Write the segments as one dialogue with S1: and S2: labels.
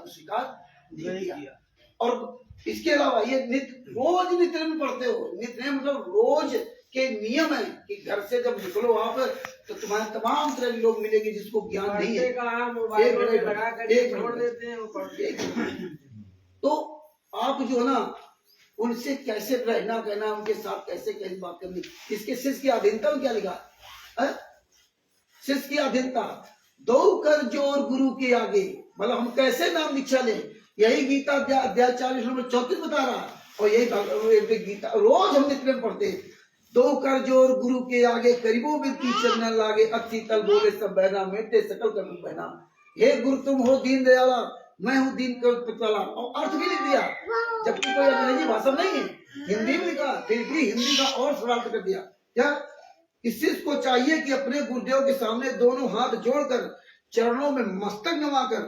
S1: को स्वीकार नहीं किया। और इसके अलावा ये रोज नित्य में पढ़ते हो, नित्य मतलब रोज के नियम है कि घर से जब निकलो आप तो तुम्हारे तमाम तरह के लोग मिलेंगे जिसको ज्ञान नहीं है। तो आप जो है ना उनसे कैसे रहना कहना, उनके साथ कैसे कैसे बात करनी, इसके शिष्य की अधीनता में क्या लिखा है? शिष्य की अधीनता, दो कर जोर गुरु के आगे, मतलब हम कैसे नाम दीक्षा लें, यही गीता अध्याय 40 नंबर 34 बता रहा। और यही गीता रोज हम नित्य में पढ़ते हैं। दो कर जोर गुरु के आगे, करीबों में की चलने लागे, अक्षी तल बोले सब बहना, मेटे सकल कर बहना। हे गुरु तुम हो दीन दयाला, मैं हूँ दीन कर पुतला। और अर्थ भी लिख दिया, जबकि कोई अंग्रेजी भाषा नहीं है, हिंदी में लिखा, फिर भी हिंदी का और सरल कर दिया। क्या इस शिष्य को चाहिए कि अपने गुरुदेव के सामने दोनों हाथ जोड़कर चरणों में मस्तक नवाकर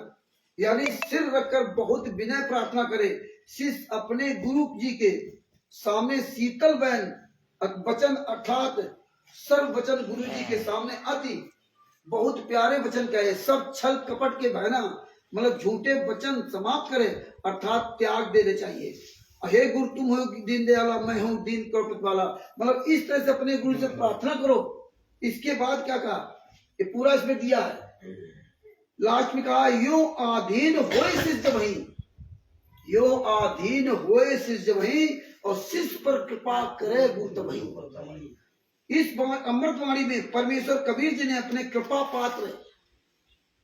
S1: यानी सिर रखकर बहुत विनय प्रार्थना करे। शिष्य अपने गुरु जी के सामने शीतल बहन वचन अर्थात सर्व वचन गुरु जी के सामने अति बहुत प्यारे वचन कहे, सब छल कपट के बहना मतलब झूठे वचन समाप्त करे, अर्थात त्याग देने चाहिए। हे गुरु तुम हो दीन दयाला, मैं हूँ दीन करोड़ वाला, मतलब इस तरह से अपने गुरु से प्रार्थना करो। इसके बाद क्या कहा, ये पूरा इसमें दिया है। लास्ट में कहा यो आधीन होए शिष्य वही, यो आधीन होए शिष्य वही, और शिष्य पर कृपा करे गुरु वही। इस अमृतवाणी में परमेश्वर कबीर जी ने अपने कृपा पात्र,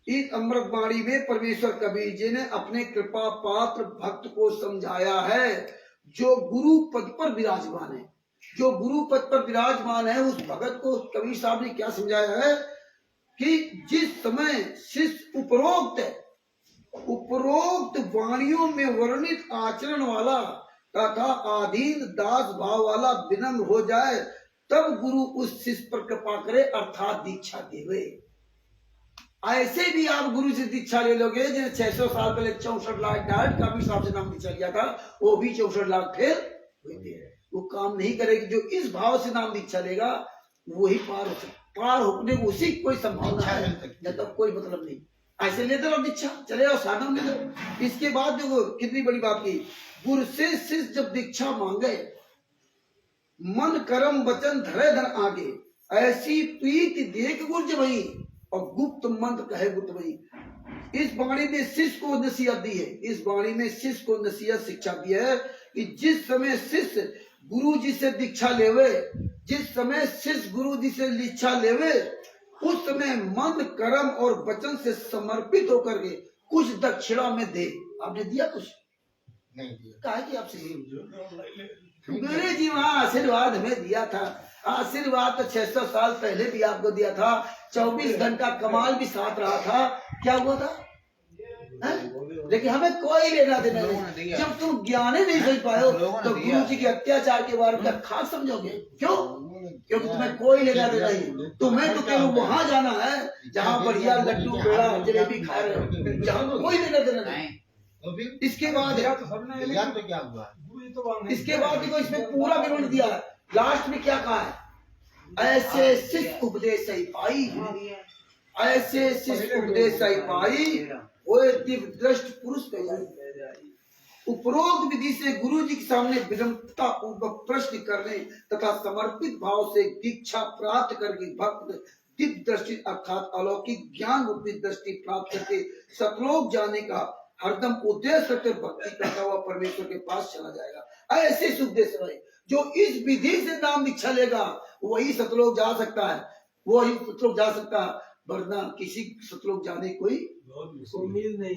S1: इस अमृतवाणी में परमेश्वर कबीर जी ने अपने कृपा पात्र भक्त को समझाया है जो गुरु पद पर विराजमान है। जो गुरु पद पर विराजमान है उस भगत को कबीर साहब ने क्या समझाया है कि जिस समय शिष्य उपरोक्त वाणियों में वर्णित आचरण वाला तथा आधीन दास भाव वाला विनम्र हो जाए तब गुरु उस शिष्य पर कृपा करे अर्थात दीक्षा देवे। ऐसे भी आप गुरु से दीक्षा ले लोगे, जैसे 600 साल पहले 64 लाख डायरेक्ट कबीर साहब से नाम दीक्षा लिया था, वो भी 64 लाख फेल वो काम नहीं करेगी। जो इस भाव से नाम दीक्षा लेगा वही पार होने को उसी कोई संभावना है, जब तक कोई मतलब नहीं। ऐसे लेते रहो दीक्षा, चले जाओ साधन ले लो। इसके बाद जो कितनी बड़ी बात की, गुरु से शिष्य जब दीक्षा मांगे मन कर्म वचन धरे धर आगे, ऐसी प्रीति देख गुरु वही और गुप्त मंत्र कहे गुप्त वही। इस वाणी में शिष्य को नसीहत दी है, इस वाणी में शिष्य को नसीहत शिक्षा दी है कि जिस समय शिष्य गुरु जी से दीक्षा लेवे, जिस समय शिष्य गुरु जी से दीक्षा लेवे उस समय मन कर्म और वचन से समर्पित होकर के कुछ दक्षिणा में दे। आपने दिया कुछ
S2: नहीं दिया,
S1: कहा कि आपसे मेरे जी वहाँ आशीर्वाद हमें दिया था। आशीर्वाद तो 600 साल पहले भी आपको दिया था, 24 घंटा कमाल भी साथ रहा था, क्या हुआ था? लेकिन हमें कोई लेना देना नहीं। जब तुम ज्ञान ही नहीं समझ पाए हो तो गुरु जी के अत्याचार के बारे में खास समझोगे क्यों? क्योंकि तुम्हें कोई लेना देना नहीं। तुम्हें तो केवल वहां जाना है जहाँ बढ़िया लड्डू पेड़ा जलेबी खा रहे हो, जहाँ कोई लेना देना नहीं। इसके बाद
S2: तो क्या हुआ,
S1: इसके बाद देखो इसमें पूरा विवरण दिया है। लास्ट में क्या कहा है, ऐसे शिष्य उपदेश ही पाई, ऐसे शिष्य उपदेश ही पाई वो दिव्य दृष्ट पुरुष कहलाए। उपरोक्त विधि से गुरु जी के सामने विनम्रता पूर्वक प्रश्न करने तथा समर्पित भाव से दीक्षा प्राप्त करके भक्त दिव्य दृष्टि अर्थात अलौकिक ज्ञान रूपी दृष्टि प्राप्त करके सतलोक जाने का हरदम उद्देश्य रखकर भक्ति करता हुआ परमेश्वर के पास चला जाएगा। ऐसे उद्देश्य रहे जो इस विधि से नाम दीक्षा लेगा वही सतलोक जा सकता है, वही सतलोक जा सकता है, वरना किसी सतलोक जाने कोई
S3: उम्मीद नहीं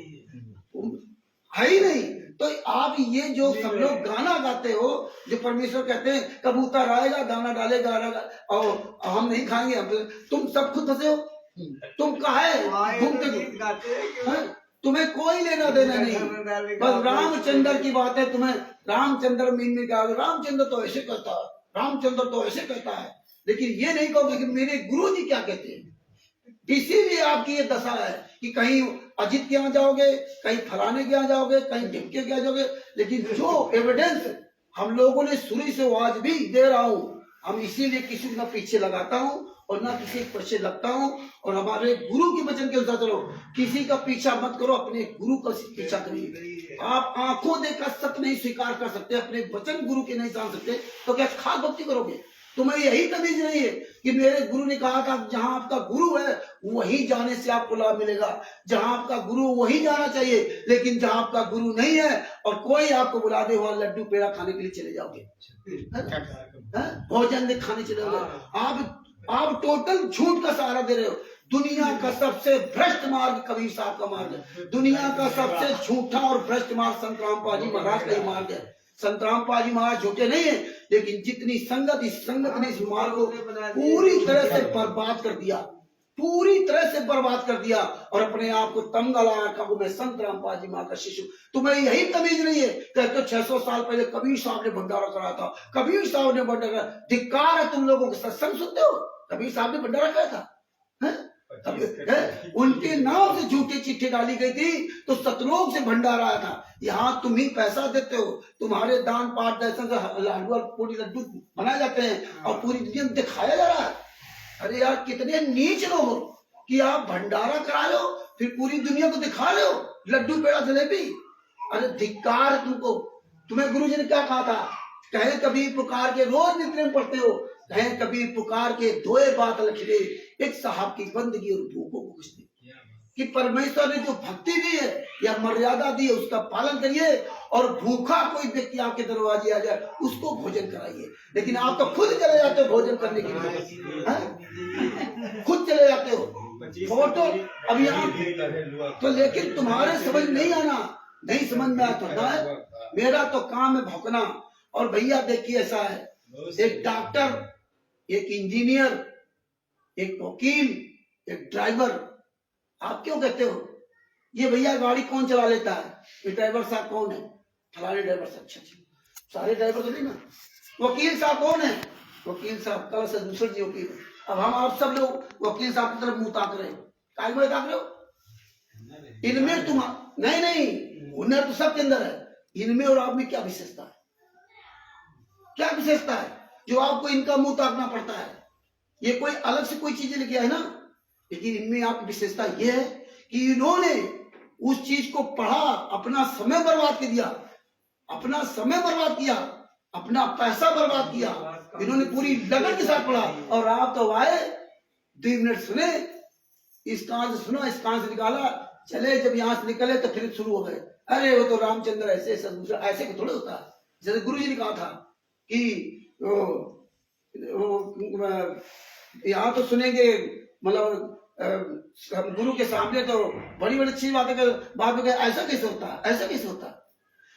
S1: है ही नहीं। तो आप ये जो सब लोग गाना गाते हो, जो परमेश्वर कहते हैं कबूतर आएगा दाना डालेगा और हम नहीं खाएंगे, तुम सब खुद फंसे हो। तुम कहा तुम्हें कोई लेना देना नहीं, बस रामचंद्र की बात है। तुम्हें रामचंद्र मीन क्या, रामचंद्र तो ऐसे कहता है, रामचंद्र तो ऐसे कहता है, लेकिन ये नहीं कहोगे कि मेरे गुरु जी क्या कहते हैं। इसीलिए आपकी ये दशा है कि कहीं अजित के यहाँ जाओगे, कहीं फलाने के यहाँ जाओगे, कहीं ढिमके के यहाँ जाओगे, लेकिन जो एविडेंस हम लोगों ने शुरू से आज भी दे रहा हूँ, हम इसीलिए किसी को पीछे लगाता हूँ और ना किसी के पीछे लगता हूँ। और हमारे गुरु के वचन के अनुसार चलो, किसी का पीछा मत करो, अपने गुरु का पीछा करिए। आप आंखों देखकर सत्य नहीं स्वीकार कर सकते, अपने वचन गुरु के नहीं जान सकते, तो क्या खास भक्ति करोगे? तुम्हें यही तमीज नहीं है कि मेरे गुरु ने कहा था जहां आपका गुरु है वहीं जाने से आपको लाभ मिलेगा, जहां आपका गुरु वहीं जाना चाहिए। लेकिन जहां आपका गुरु नहीं है और कोई आपको बुला दे, वहां लड्डू पेड़ा खाने के लिए चले जाओगे, भोजन खाने चले जाओगे। आप टोटल झूठ का सहारा दे रहे हो। दुनिया का सबसे भ्रष्ट मार्ग कबीर साहब का मार्ग है। दुनिया का सबसे झूठा और भ्रष्ट मार्ग संत रामपाल जी महाराज का ही मार्ग है। संत रामपाल जी महाराज झूठे नहीं है, लेकिन जितनी संगत, इस संगत ने इस मार्ग को पूरी तरह से बर्बाद कर दिया, पूरी तरह से बर्बाद कर दिया। और अपने आप को तमगा लगा कहा मैं संत रामपाल जी महाराज का शिष्य। तुम्हें यही तमीज नहीं है। कहते 600 साल पहले कबीर साहब ने भंडारा कराया था, कबीर साहब ने भंडारा। धिक्कार है तुम लोगों के सत्संग सुनते हो? कबीर साहब ने भंडारा कराया था? उनके नाम से झूठी चिट्ठी डाली गई थी, तो सतलोक से भंडारा आया था। यहाँ तुम ही पैसा देते हो, तुम्हारे दान पाठ दर्शन से लाडू और पूरी लड्डू बनाए जाते हैं और पूरी दुनिया में दिखाया जा रहा है। अरे यार कितने नीच लोग हो कि आप भंडारा करा लो फिर पूरी दुनिया को दिखा रहे हो लड्डू पेड़ा जलेबी। अरे धिक्कार है तुमको। तुम्हें गुरु जी ने क्या कहा था? कहे कबीर पुकार के रोज नित्य में पढ़ते हो, कहे कबीर पुकार के दोए बात लखले, एक साहब की बंदगी और भूखों को कुछ नहीं। कि परमेश्वर ने जो भक्ति दी है या मर्यादा दी है उसका पालन करिए, और भूखा कोई व्यक्ति आपके दरवाजे आ जाए उसको भोजन कराइए। लेकिन आप तो खुद चले जाते हो भोजन करने के लिए, खुद चले जाते हो फोटो अभी आप तो। लेकिन तुम्हारे समझ नहीं आना, नहीं समझ में आता है। मेरा तो काम है भौंकना। और भैया देखिए ऐसा है, एक डॉक्टर, एक इंजीनियर, एक वकील, एक ड्राइवर, आप क्यों कहते हो ये भैया गाड़ी कौन चला लेता है? ये ड्राइवर साहब कौन है? फलाने ड्राइवर साहब। अच्छा, सारे ड्राइवर तो नहीं ना। वकील साहब कौन है? वकील साहब कल से दूसरे जी वकील है। अब हम आप सब लोग वकील साहब की तरफ मुंह ताक रहे हो, काय में ताक रहे हो? इनमें तुम नहीं, हुनर तो सबके अंदर है। इनमें और आप में क्या विशेषता है? क्या विशेषता है जो आपको इनका मुंह ताकना पड़ता है? ये कोई अलग से कोई चीज लेके आए ना, लेकिन इनमें आपकी विशेषता यह है कि इन्होंने उस चीज को पढ़ा, अपना समय बर्बाद कर दिया, अपना समय बर्बाद किया, अपना पैसा बर्बाद किया। इन्होंने पूरी लगन के साथ पढ़ा। और आप तो आए 2 मिनट सुने, इस कान से सुना, इस कान से निकाला, चले, जब यहां से निकले तो फिर शुरू हो गए। अरे वो तो रामचंद्र ऐसे ऐसे थोड़े होता है। जैसे गुरु जी ने कहा था कि यहाँ तो सुनेंगे, मतलब गुरु के सामने तो बड़ी बड़ी अच्छी बातें कर, ऐसा कैसे होता है, ऐसा कैसे होता है?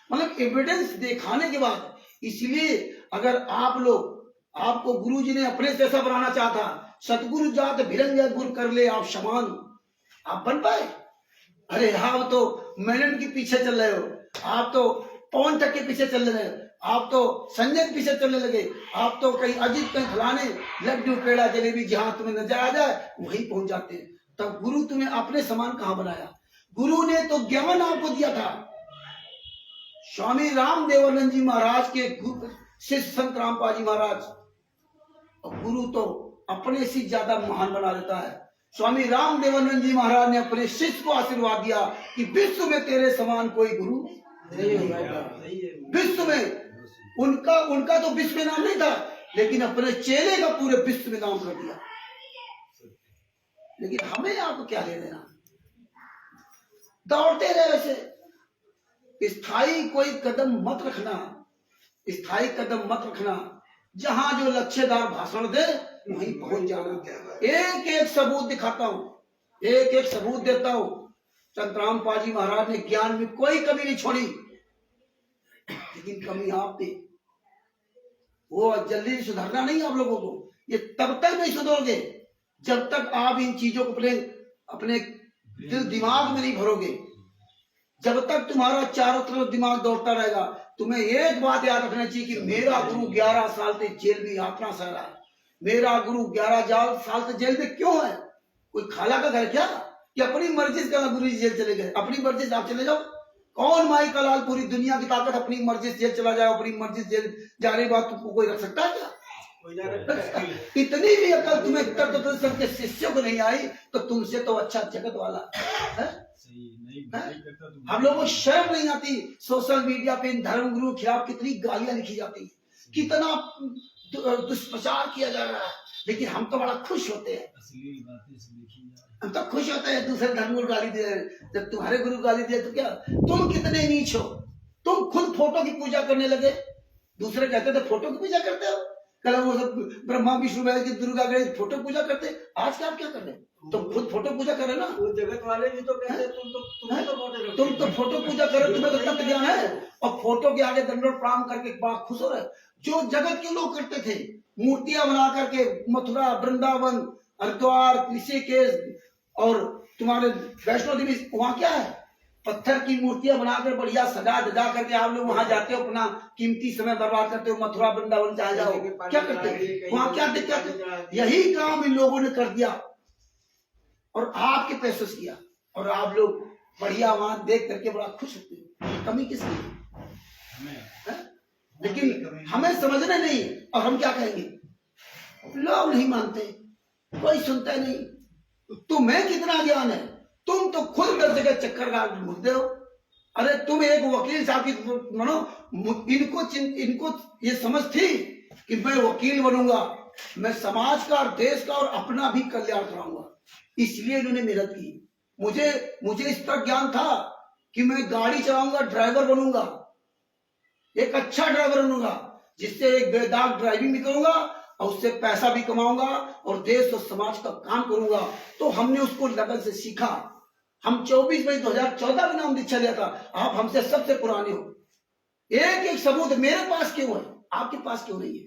S1: मतलब एविडेंस दिखाने के बाद। इसलिए अगर आप लोग, आपको गुरु जी ने अपने जैसा बनाना चाहता, सतगुरु जात भिरंग गुरु कर ले आप समान, आप बन पाए? अरे आप तो मेनन के पीछे चल रहे हो, आप तो पवन तक के पीछे चल रहे हो, आप तो संजय के पीछे चलने लगे, आप तो कहीं अजीत कहीं फलाने लड्डू पेड़ा जलेबी जहां तुम्हें नजर आ जाए वहीं पहुंच जाते हैं। तब गुरु तुम्हें अपने समान कहां बनाया? गुरु ने तो ज्ञान आपको दिया था। स्वामी रामदेवानंद जी महाराज के शिष्य संत रामपाल जी महाराज, और गुरु तो अपने से ज्यादा महान बना देता है। स्वामी रामदेवानंद जी महाराज ने अपने शिष्य को आशीर्वाद दिया कि विश्व में तेरे समान कोई गुरु नहीं होगा। विश्व में उनका तो विश्व में नाम नहीं था, लेकिन अपने चेले का पूरे विश्व में नाम कर दिया। लेकिन हमें आपको क्या ले लेना? दौड़ते रहे ऐसे। स्थायी कोई कदम मत रखना, स्थायी कदम मत रखना। जहां जो लक्ष्यदार भाषण दे वहीं पहुंच जाना। एक एक सबूत दिखाता हूं, एक एक सबूत देता हूं। संत रामपाल जी महाराज ने ज्ञान में कोई कमी नहीं छोड़ी, लेकिन कमी आप थी। वो जल्दी सुधारना नहीं आप लोगों को। ये तब तक नहीं सुधरोगे जब तक आप इन चीजों को अपने दिल दिमाग में नहीं भरोगे। जब तक तुम्हारा चारों तरफ दिमाग दौड़ता रहेगा। तुम्हें एक बात याद रखना चाहिए कि मेरा गुरु 11 साल से जेल में यातना सह रहा है। मेरा गुरु 11 साल से जेल में क्यों है? कोई खाला का घर क्या कि अपनी मर्जी से गुरु जी जेल चले गए? अपनी मर्जी से आप चले जाओ। कौन माई का लाल पूरी दुनिया की ताकत अपनी मर्जी से जेल चला जाए, अपनी मर्जी से जेल जाने के बाद तुमको कोई रख सकता है क्या?
S3: हो जा रहा है।
S1: इतनी भी अकल तुम्हें तत्व के शिष्यों को नहीं आई तो तुमसे तो अच्छा जगत वाला है? हम लोगों को शर्म नहीं आती? सोशल मीडिया पे इन धर्म गुरु के खिलाफ कितनी गालियां लिखी जाती है, कितना दुष्प्रचार किया जा रहा है, लेकिन हम तो बड़ा खुश होते हैं। हम तो खुश होते हैं दूसरे धर्म गुरु गाली दे रहे हैं। जब तुम्हारे गुरु गाली दे तो क्या, तुम कितने नीच हो? तुम खुद फोटो की पूजा करने लगे। दूसरे कहते थे फोटो की पूजा करते हो, कल वो सब ब्रह्मा विष्णु महेश की दुर्गा गणेश फोटो पूजा करते, आज क्या क्या कर रहे? तुम खुद फोटो पूजा करे ना।
S3: वो जगत वाले भी तो कहते हैं
S1: तुम तो फोटो पूजा करो, तुम्हें तो तत्व ज्ञान है, और फोटो के आगे दंडोत प्रणाम करके बड़ा खुश हो रहे। जो जगत के लोग करते थे, मूर्तियां बना करके मथुरा, वृंदावन, हरिद्वार, ऋषिकेश और तुम्हारे वैष्णो देवी, वहां क्या है? पत्थर की मूर्तियां बनाकर बढ़िया सजा दजा करके आप लोग वहां जाते हो, अपना कीमती समय बर्बाद करते हो। मथुरा वृंदावन चाहे जाओ, क्या करते हो वहां? क्या दिक्कत है? यही काम इन लोगों ने कर दिया और आपके पैसों से किया, और आप लोग बढ़िया वहां देख करके बड़ा खुश होते हो। कमी किसकी है? लेकिन हमें समझना नहीं, और हम क्या कहेंगे? लोग नहीं मानते, कोई सुनता नहीं। तुम्हें कितना ज्ञान है? तुम तो खुद 10 जगह चक्कर का ढूंढते हो। अरे तुम एक वकील साहब की मानो, इनको ये समझ थी कि मैं वकील बनूंगा, मैं समाज का और देश का और अपना भी कल्याण कराऊंगा, इसलिए इन्होंने मेहनत की। मुझे इस पर ज्ञान था कि मैं गाड़ी चलाऊंगा, ड्राइवर बनूंगा, एक अच्छा ड्राइवर बनूंगा, जिससे एक बेदाग ड्राइविंग भी करूंगा और उससे पैसा भी कमाऊंगा और देश और समाज का काम करूंगा। तो हमने उसको लगन से सीखा। हम 24 मई 2014 में नाम दीक्षा लिया था। आप हमसे सबसे पुराने हो। एक एक सबूत मेरे पास क्यों है, आपके पास क्यों नहीं है?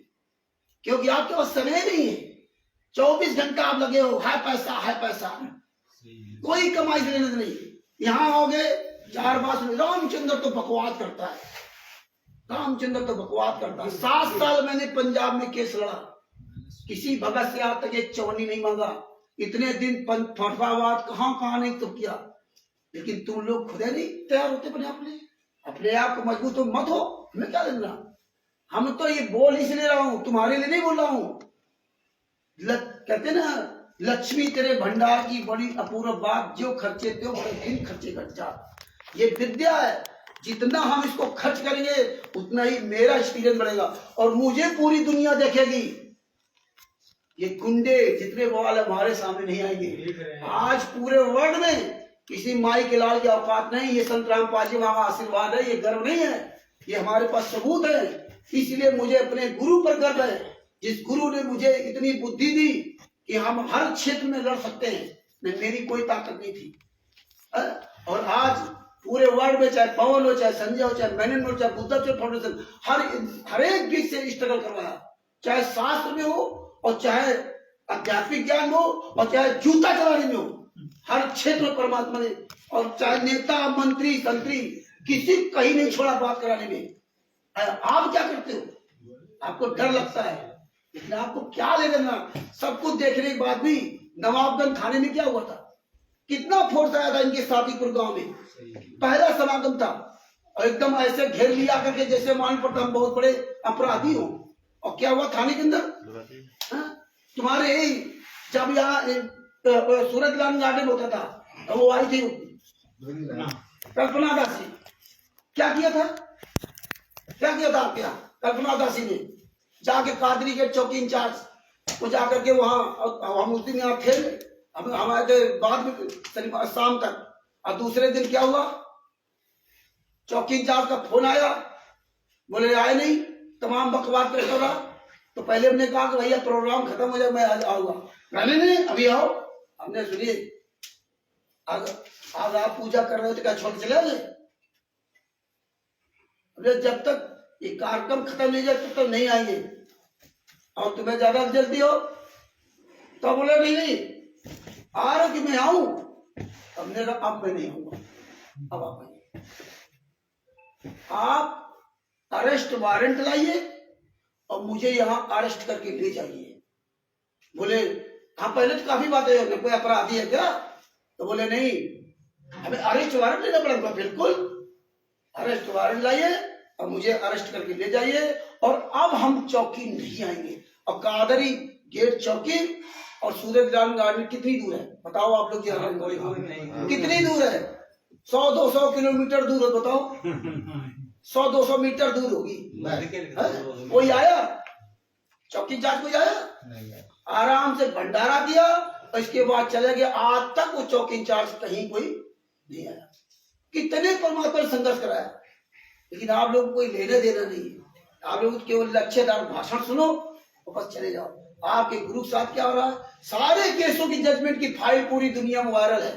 S1: क्योंकि आपके पास समय नहीं है। 24 घंटा आप लगे हो, है पैसा, है पैसा, कोई कमाई से लेने नहीं। यहाँ आओगे 4 बार रामचंद्र तो बकवास करता है, रामचंद्र तो बकवास करता है। 7 साल मैंने पंजाब में केस लड़ा, किसी भगत से आज तक एक चवन्नी नहीं मांगा। इतने दिन फटवावाद कहाँ नहीं तो किया, लेकिन तुम लोग खुद नहीं तैयार होते अपने आप को मजबूत हो मत हो। हमें क्या लेना? हम तो ये बोल इसलिए रहा हूं, तुम्हारे लिए नहीं बोल रहा हूं। कहते ना, लक्ष्मी तेरे भंडार की बड़ी अपूर्व बात, जो खर्चे थे बड़े दिन खर्चे घट जा। ये विद्या है, जितना हम इसको खर्च करेंगे उतना ही मेरा एक्सपीरियंस बढ़ेगा और मुझे पूरी दुनिया देखेगी। ये गुंडे जितने बवाल हमारे सामने नहीं आएंगे। आज पूरे वर्ल्ड में किसी माई के लाल की औकात नहीं। ये संत रामपाल जी वहां आशीर्वाद है, ये गर्व नहीं है, ये हमारे पास सबूत है। इसलिए मुझे अपने गुरु पर गर्व है, जिस गुरु ने मुझे इतनी बुद्धि दी कि हम हर क्षेत्र में लड़ सकते हैं। मेरी कोई ताकत नहीं थी, और आज पूरे वर्ल्ड में चाहे पवन हो, चाहे संजय हो, चाहे मैनन हो, चाहे बुद्धत्व फाउंडेशन, हर एक बीच से स्ट्रगल करवाया, चाहे शास्त्र में हो और चाहे आध्यात्मिक ज्ञान में हो और चाहे जूता चलाने में हो, हर क्षेत्र में परमात्मा ने, और चाहे नेता मंत्री तंत्री, किसी कहीं नहीं छोड़ा बात कराने में। आप क्या करते हो? आपको डर लगता है, लेकिन आपको क्या ले लेना? सब कुछ देखने के बाद भी नवाबगंज थाने में क्या हुआ था? कितना फोर्स आया था इनके साथीपुर गांव में, पहला समागम था, और एकदम ऐसे घेर लिया करके जैसे मान पड़ता हम बहुत बड़े अपराधी हो। और क्या हुआ थाने के अंदर? तुम्हारे जब यहाँ सूरज लाल गार्डन होता था, वो आई थी कल्पना दासी। क्या किया था आपके यहाँ? कल्पना दासी ने जाके कादरी के चौकी इंचार्ज वो जाकर के वहां, हम उस दिन यहाँ थे, हमारे बाद में शनिवार शाम तक, और दूसरे दिन क्या हुआ? चौकी इंचार्ज का फोन आया, बोले आए नहीं, तमाम बकवास करता रहा। तो पहले हमने कहा कि भैया प्रोग्राम खत्म हो जाए, मैं आज आऊंगा। नहीं अभी आओ। हमने सुनिए, आज आप पूजा कर रहे हो तो क्या छोड़ चले गए? जब तक ये कार्यक्रम खत्म नहीं जाए तब तक नहीं आएंगे, और तुम्हें ज्यादा जल्दी हो तो बोले नहीं आ रहे कि मैं आऊं। हमने कहा अब मैं नहीं आऊंगा, अब आप आइए। आप अरेस्ट वारंट लाइए और मुझे यहां अरेस्ट करके ले जाइए। बोले हाँ, पहले तो काफी बातें हो, कोई अपराधी है क्या? तो बोले नहीं, हमें अरेस्ट वारंट लेना पड़ेगा। बिल्कुल, अरेस्ट वारंट लाइए और मुझे अरेस्ट करके ले जाइए, और अब हम चौकी नहीं आएंगे, और कादरी गेट चौकी और सूरज ग्राम गार्डन कितनी दूर है बताओ आप लोग जरा
S3: कोई नहीं।
S1: कितनी दूर है 100-200 किलोमीटर दूर है बताओ 100-200 मीटर दूर होगी हैं? कोई आया चौकी इंचार्ज कोई आया
S2: नहीं है।
S1: आराम से भंडारा दिया और इसके बाद चले गए आज तक वो चौकी इंचार्ज कहीं कोई नहीं आया कितने परमात्मा ने संघर्ष कराया लेकिन आप लोगों को कोई लेने देना नहीं है आप लोग केवल लक्ष्यदार भाषण सुनो और बस चले जाओ आपके गुरु के साथ क्या हो रहा है सारे केसों की जजमेंट की फाइल पूरी दुनिया में वायरल है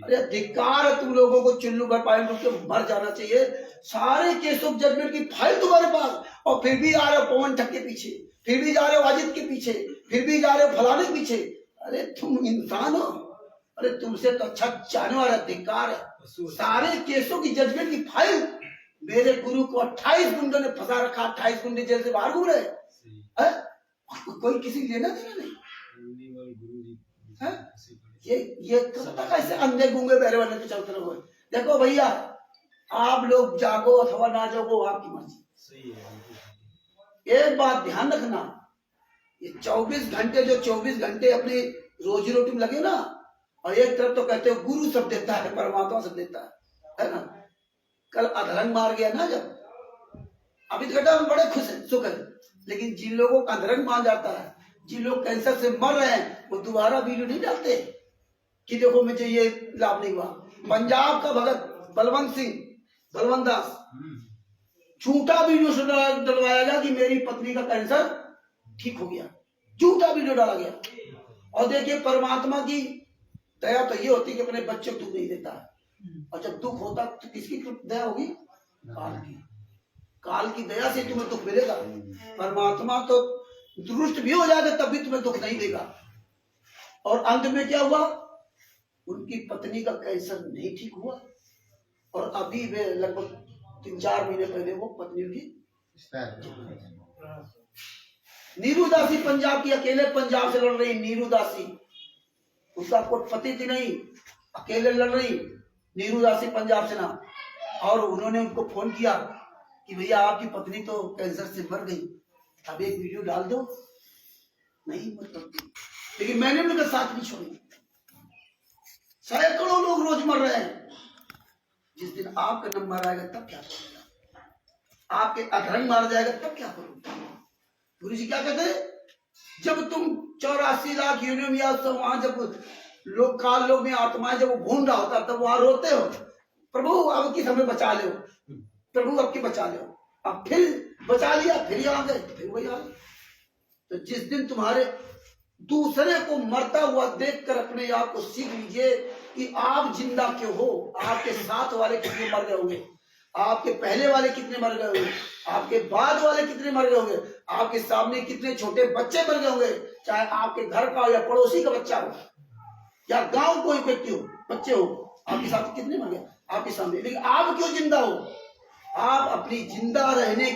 S1: अरे धिक्कार है तुम लोगों को चुल्लू भर पाए के मर जाना चाहिए सारे केसों की जजमेंट की फाइल तुम्हारे पास और फिर भी आ रहे हो पवन ठग के पीछे फिर भी जा रहे हो अजित के पीछे फिर भी जा रहे हो फलाने के पीछे अरे तुम इंसान हो अरे तुमसे तो अच्छा जानवर है धिक्कार है सारे केसों की जजमेंट की फाइल मेरे गुरु को 28 गुंडों ने फंसा रखा 28 गुंडे जेल से बाहर घूम रहे हैं? कोई किसी लेना देना नहीं है? ये कब तक ऐसे अंधे गूंगे बहरे वाले पे चलते रहो देखो भैया आप लोग जागो अथवा ना जागो आपकी मर्जी एक बात ध्यान रखना ये 24 घंटे जो 24 घंटे अपनी रोजी रोटी में लगे ना और एक तरफ तो कहते हो गुरु सब देता है परमात्मा सब देता है ना कल अधरंग मार गया ना जब अभी तो घटा हम बड़े खुश हैं सुख है लेकिन जिन लोगों का अधरंग मार जाता है जिन लोग कैंसर से मर रहे हैं वो दोबारा वीडियो नहीं डालते कि देखो मुझे ये लाभ नहीं हुआ पंजाब का भगत बलवंत दास झूठा वीडियो डलवाया गया कि मेरी पत्नी का कैंसर ठीक हो गया झूठा वीडियो डाला गया और देखिए परमात्मा की दया तो ये होती है कि अपने बच्चे को दुख नहीं देता है और जब दुख होता तो किसकी दया होगी काल की दया से तुम्हें दुख मिलेगा परमात्मा तो दुरुस्त भी हो जाएगा तब भी तुम्हें दुख नहीं देगा और अंत में क्या हुआ उनकी पत्नी का कैंसर नहीं ठीक हुआ और अभी वे लगभग 3-4 महीने पहले वो पत्नी की नीरू दासी पंजाब की अकेले पंजाब से लड़ रही नीरू दासी उसका कोई पति थी नहीं अकेले लड़ रही नीरू दासी पंजाब से ना और उन्होंने उनको फोन किया कि भैया आपकी पत्नी तो कैंसर से मर गई अब एक वीडियो डाल दो नहीं मतलब लेकिन मैंने उनका साथ नहीं छोड़ी सैकड़ों लोग रोज मर रहे हैं जिस दिन आपका नंबर आएगा तब क्या करोगे आपके अधरंग मार जाएगा तब क्या करोगे गुरु जी क्या कहते हैं जब तुम 84 लाख यूनियन या वहां जब लोग में आत्माएं जब वो घूम रहा होता तब वहां रोते हो प्रभु अब की हमें बचा लो प्रभु अब की बचा लो अब फिर बचा लिया फिर आ गए फिर वही आ गए तो जिस दिन तुम्हारे दूसरे को मरता हुआ देखकर अपने आप को सीख लीजिए कि आप जिंदा क्यों हो आपके साथ वाले कितने मर गए होंगे आपके पहले वाले कितने मर गए होंगे आपके बाद वाले कितने मर गए होंगे आपके सामने कितने छोटे बच्चे मर गए होंगे चाहे आपके घर का हो या पड़ोसी का बच्चा हो या गांव कोई व्यक्ति हो बच्चे हो आपके साथ कितने मर गए आपके सामने लेकिन आप क्यों जिंदा हो आप अपनी जिंदा रहने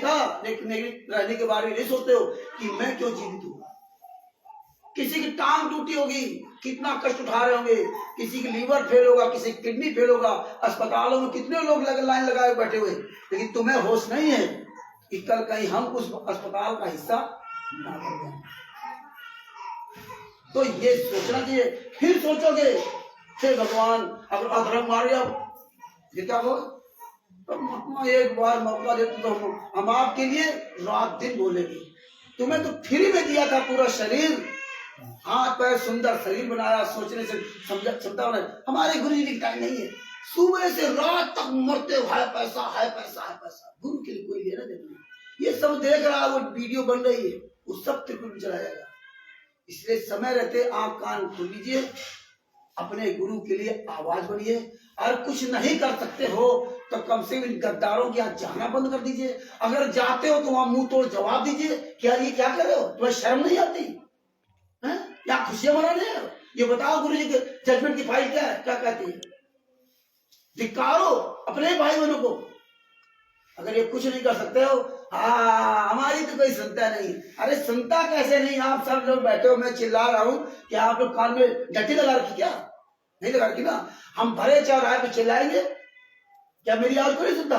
S1: के बारे में नहीं सोचते हो कि मैं क्यों जीवित हूँ किसी की टांग टूटी होगी कितना कष्ट उठा रहे होंगे किसी की लीवर फेल होगा किसी की किडनी फेल होगा अस्पतालों में कितने लोग लाइन लगाए बैठे हुए लेकिन तुम्हें होश नहीं है कि कल कहीं हम उस अस्पताल का हिस्सा ना बन जाए तो ये सोचना चाहिए फिर सोचोगे हे भगवान अगर अधर्म मार गया ये क्या होगा तो एक बार मौका देते तो हम आपके लिए रात दिन बोलेंगे तुम्हें तो फ्री में दिया था पूरा शरीर हाथ पैर सुंदर शरीर बनाया सोचने से क्षमता बनाया हमारे गुरु जी की टाइम नहीं है सुबह से रात तक मरते हो है पैसा है पैसा है पैसा गुरु के लिए कोई लेना देना नहीं ये सब देख रहा है वो वीडियो बन रही है वो सब त्रिकुट चला जाएगा इसलिए समय रहते आंख कान खोल लीजिए अपने गुरु के लिए आवाज बनिए और कुछ नहीं कर सकते हो तो कम से कम इन गद्दारों के यहाँ जाना बंद कर दीजिए अगर जाते हो तो वहां मुंह तोड़ जवाब दीजिए क्या ये क्या कर रहे हो तुम्हें शर्म नहीं आती है या खुशियां मना रहे हो ये बताओ गुरु जी के जजमेंट की फाइल क्या है क्या कहती है धिक्कारो अपने भाई बहनों को अगर ये कुछ नहीं कर सकते हो हमारी तो कोई संता नहीं अरे संता कैसे नहीं आप सब लोग बैठे हो मैं चिल्ला रहा हूँ कि आप लोग कान में डटी लगा रखी क्या नहीं लगा रखी ना हम भरे चौराहे पे चिल्लाएंगे क्या मेरी आवाज को नहीं सुनता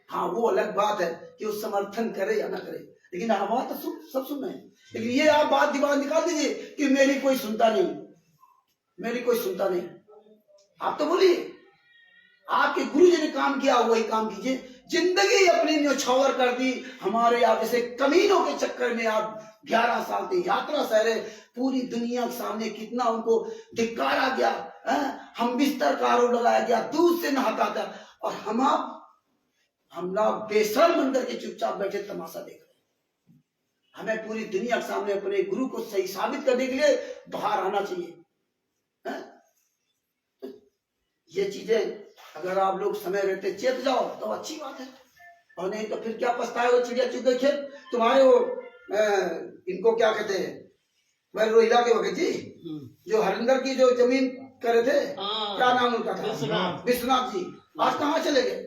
S1: हाँ वो अलग बात है कि वो समर्थन करे या ना करे लेकिन आवाज तो सब सुन रहे हैं। लेकिन ये आप बात दिमाग निकाल दीजिए कि मेरी कोई सुनता नहीं, मेरी कोई सुनता नहीं। आप तो बोलिए, आपके गुरु जी ने काम किया वही काम कीजिए। जिंदगी अपनी न्यौछावर कर दी हमारे आप जैसे कमीनों के चक्कर में। आप 11 साल की यात्रा सह रहे, पूरी दुनिया के सामने कितना उनको धिक्कारा गया है? हम बिस्तर का आरोप लगाया गया, दूध से नहाता था, और हम लोग बेशर्म बन करके चुपचाप बैठे तमाशा देख रहे। हमें पूरी दुनिया के सामने अपने गुरु को सही साबित करने के लिए बाहर आना चाहिए है? तो ये चीजें अगर आप लोग समय रहते चेत जाओ तो अच्छी बात है, और नहीं तो फिर क्या पछताए वो चिड़िया चुग गए खेत। तुम्हारे वो इनको क्या कहते हैं, वह रोहिला के वक्त जी जो हरिंदर की जो जमीन करे थे, क्या नाम उनका था, विश्वनाथ जी, आज कहाँ चले गए?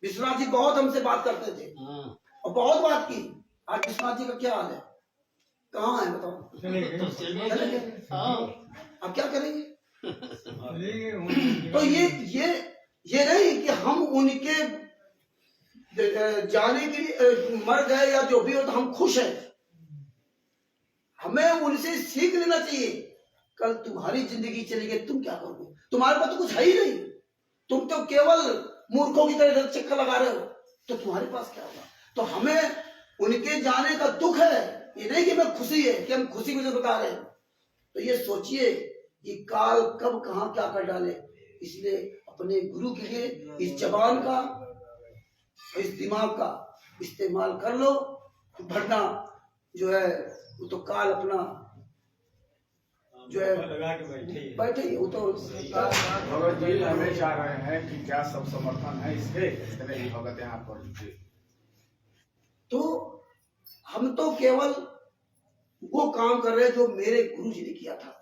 S1: विश्वनाथ जी बहुत हमसे बात करते थे और बहुत बात की। आज विश्वनाथ जी का क्या हाल है, कहाँ है बताओ? चले गए। अब क्या करेंगे? तो ये नहीं कि हम उनके जाने के लिए मर गए या जो भी हो तो हम खुश हैं। हमें उनसे सीख लेना चाहिए। कल तुम्हारी जिंदगी चली गई, तुम क्या करोगे? तुम्हारे पास तो कुछ है ही नहीं, तुम तो केवल मूर्खों की तरह चक्कर लगा रहे हो, तो तुम्हारे पास क्या होगा? तो हमें उनके जाने का दुख है, ये नहीं कि मैं खुशी है कि हम खुशी को जो बता रहे हैं। तो ये सोचिए कि काल कब कहाँ क्या कर डाले, इसलिए अपने गुरु के लिए इस जबान का, इस दिमाग का इस्तेमाल कर लो, वरना जो है वो तो काल अपना जो है
S3: लगा के
S1: बैठे ही वो तो।
S4: भगत जी हमें चाह रहे हैं कि क्या सब समर्थन है इसके, इतने ही भगत यहाँ पर।
S1: तो हम तो केवल वो काम कर रहे हैं जो मेरे गुरु जी ने किया था।